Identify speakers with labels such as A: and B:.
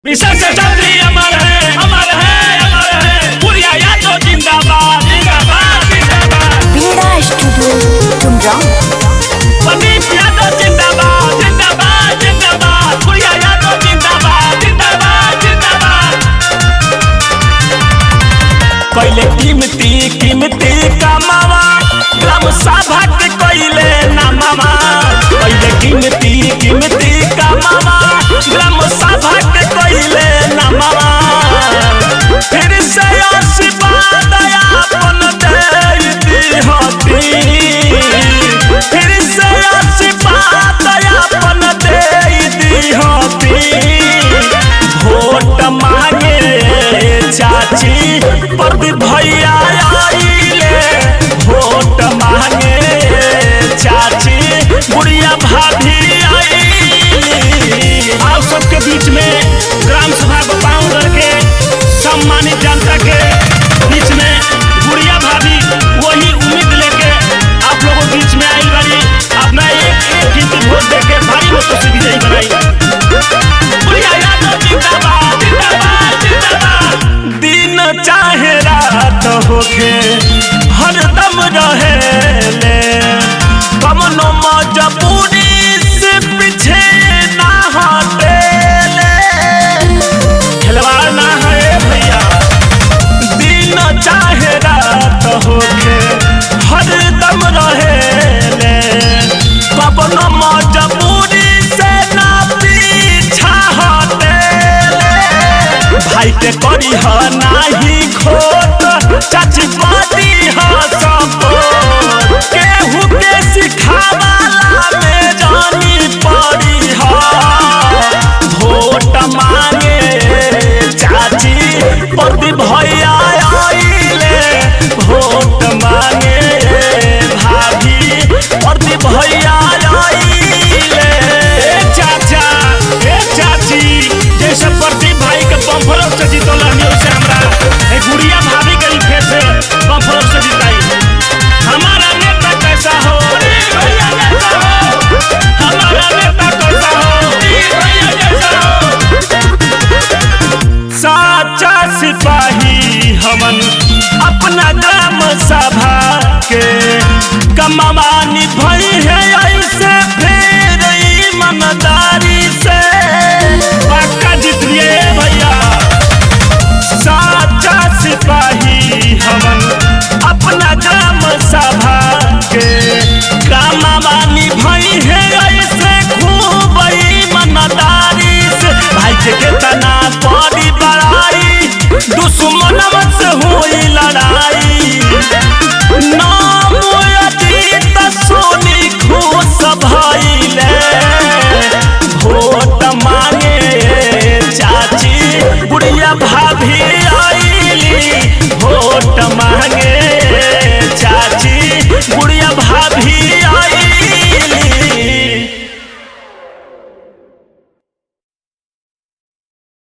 A: विशेष छतरी अमर है, अमर है, अमर है। पुरिया यादव जिंदाबाद, जिंदाबाद, जिंदाबाद।
B: बीड़ा स्टूडियो तुमराव।
A: प्रदीप यादव जिंदाबाद, जिंदाबाद, जिंदाबाद। पुरिया यादव जिंदाबाद, जिंदाबाद, जिंदाबाद। कोइले कीमती कीमती कमावा, ग्राम सभा के कोइले नामावा। कोइले कीमती कीमती कमावा, ग्राम सभा के कोइले नामावा। फिर से आशीर्वाद अपन दे दी होती, फिर से आशीर्वाद अपन दे दी होती। वोट मांगे चाची प्रदीप भैया आइले, वोट मांगे चाची बुढ़िया भाभी आइली। आप सबके बीच में ग्राम सभा बाउंडर के सम्मानित जनता के बीच में बुढ़िया भाभी वही उम्मीद लेके आप लोगों के बीच में आई बारी अपना एक गिनती वोट देके भारी मतों से विजयी बनाई। बुढ़िया यादव जिंदाबाद, जिंदाबाद, जिंदाबाद। दिन चाहे रात होके हरदम रहेले, कमनो मजबूरी से पीछे ना हटेले। खिलवाड़ ना है भैया, दिन चाहे रात होके हरदम रहेले, कमनो मजबूरी से ना पीछा हटेले। भाई के करी ह नाही खोट, चाची बाती ह सपोर्ट। केहू के सिखावाला में जानी पड़ी ह, वोट मांगे चाची प्रदीप भैया आइले, वोट मांगे भाभी प्रदीप भैया आइले। चाचा चाची जैसे प्रदीप भाई के बम्फरों से जीतल हमी, वैसे हमरा गुड़िया भाभी के फेर से बम्फरों से जिताई। हमारा नेता कैसा हो, भैया कैसा हो, हमारा नेता कैसा हो, भैया कैसा हो। साचा सिपाही हमन अपना ग्राम सभा के कमावानी भई है, ऐसे फिर ईमानदारी से पक्का जितिए भैया। साचा सिपाही हमन अपना ग्राम सभा के कमावानी भई है, ऐसे खूब ईमानदारी से। भाई के कितना बड़ी बड़ाई दुश्मन